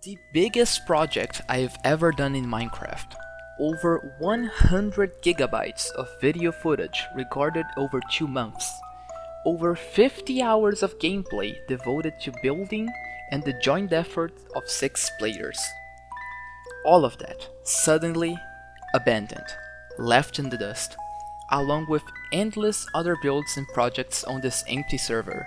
The biggest project I've ever done in Minecraft. Over 100 gigabytes of video footage recorded over 2 months. Over 50 hours of gameplay devoted to building and the joint effort of 6 players. All of that suddenly abandoned, left in the dust, along with endless other builds and projects on this empty server.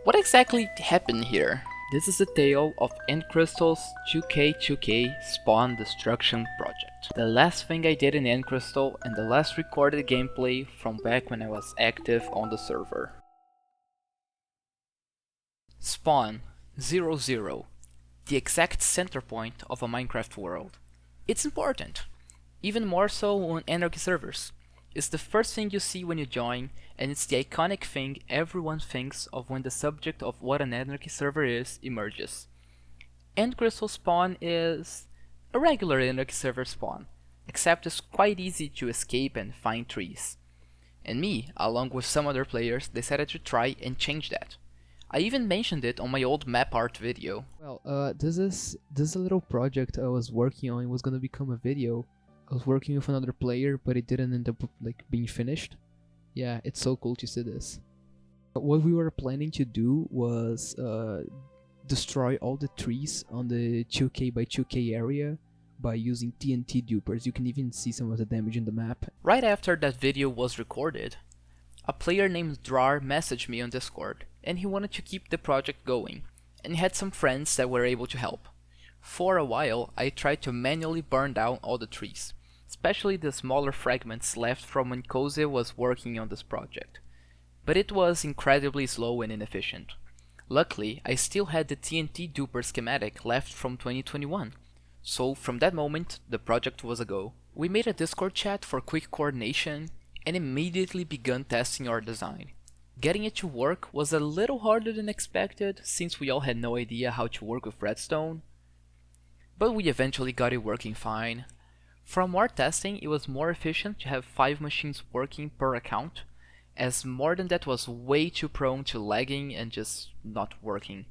What exactly happened here? This is the tale of End Crystal's 2K2K Spawn Destruction project. The last thing I did in End Crystal and the last recorded gameplay from back when I was active on the server. Spawn 00, the exact center point of a Minecraft world. It's important, even more so on Anarchy servers. It's the first thing you see when you join, and it's the iconic thing everyone thinks of when the subject of what an Anarchy server is emerges. End Crystal Spawn is a regular Anarchy server spawn, except it's quite easy to escape and find trees. And me, along with some other players, decided to try and change that. I even mentioned it on my old map art video. Well, this is a little project I was working on. It was gonna become a video. I was working with another player, but it didn't end up being finished. Yeah, it's so cool to see this. What we were planning to do was destroy all the trees on the 2K by 2K area by using TNT dupers. You can even see some of the damage in the map. Right after that video was recorded, a player named Drar messaged me on Discord, and he wanted to keep the project going, and he had some friends that were able to help. For a while, I tried to manually burn down all the trees, especially the smaller fragments left from when Koze was working on this project. But it was incredibly slow and inefficient. Luckily, I still had the TNT duper schematic left from 2021, so from that moment, the project was a go. We made a Discord chat for quick coordination and immediately began testing our design. Getting it to work was a little harder than expected, since we all had no idea how to work with redstone, but we eventually got it working fine. From our testing, it was more efficient to have 5 machines working per account, as more than that was way too prone to lagging and just not working.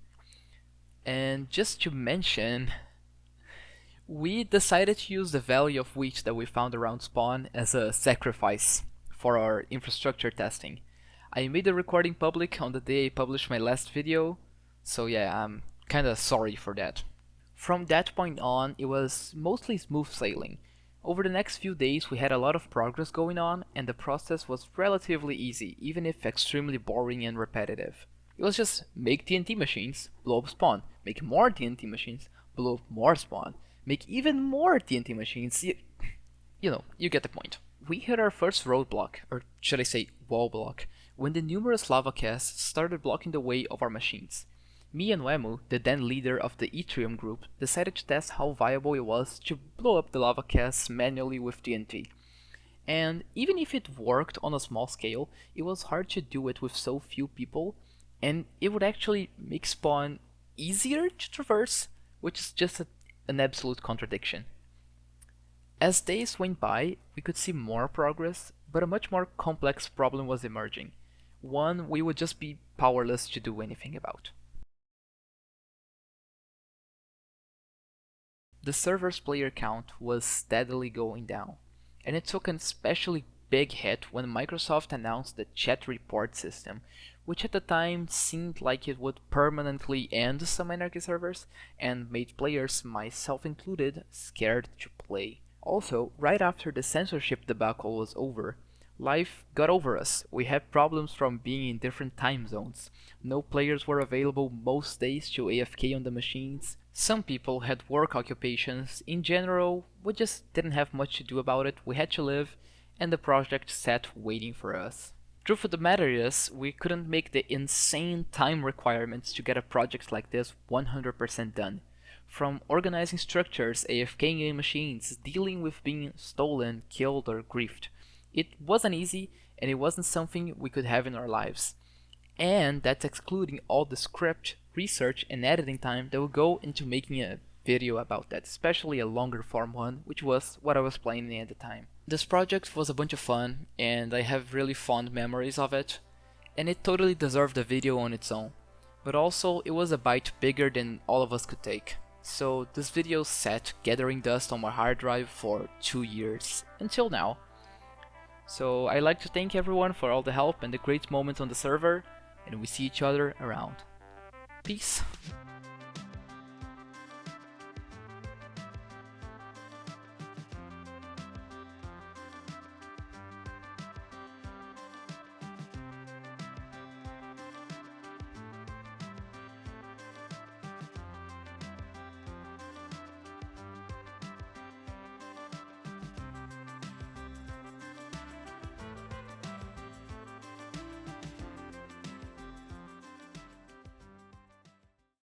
And just to mention, we decided to use the Valley of Wheat that we found around spawn as a sacrifice for our infrastructure testing. I made the recording public on the day I published my last video, so yeah, I'm kinda sorry for that. From that point on, it was mostly smooth sailing. Over the next few days we had a lot of progress going on, and the process was relatively easy, even if extremely boring and repetitive. It was just make TNT machines, blow up spawn, make more TNT machines, blow up more spawn, make even more TNT machines, you know, you get the point. We hit our first roadblock, or should I say wall block, when the numerous lava casts started blocking the way of our machines. Me and Wemu, the then leader of the Etrium group, decided to test how viable it was to blow up the lava casts manually with TNT. And even if it worked on a small scale, it was hard to do it with so few people, and it would actually make spawn easier to traverse, which is just an absolute contradiction. As days went by, we could see more progress, but a much more complex problem was emerging, one we would just be powerless to do anything about. The server's player count was steadily going down, and it took an especially big hit when Microsoft announced the chat report system, which at the time seemed like it would permanently end some Anarchy servers and made players, myself included, scared to play. Also, right after the censorship debacle was over, life got over us. We had problems from being in different time zones. No players were available most days to AFK on the machines. Some people had work occupations. In general, we just didn't have much to do about it. We had to live, and the project sat waiting for us. Truth of the matter is, we couldn't make the insane time requirements to get a project like this 100% done. From organizing structures, AFKing in machines, dealing with being stolen, killed, or griefed. It wasn't easy, and it wasn't something we could have in our lives. And that's excluding all the script, research, and editing time that would go into making a video about that, especially a longer form one, which was what I was planning at the time. This project was a bunch of fun, and I have really fond memories of it, and it totally deserved a video on its own. But also, it was a bite bigger than all of us could take. So this video sat gathering dust on my hard drive for 2 years, until now. So I'd like to thank everyone for all the help and the great moments on the server, and we see each other around. Peace!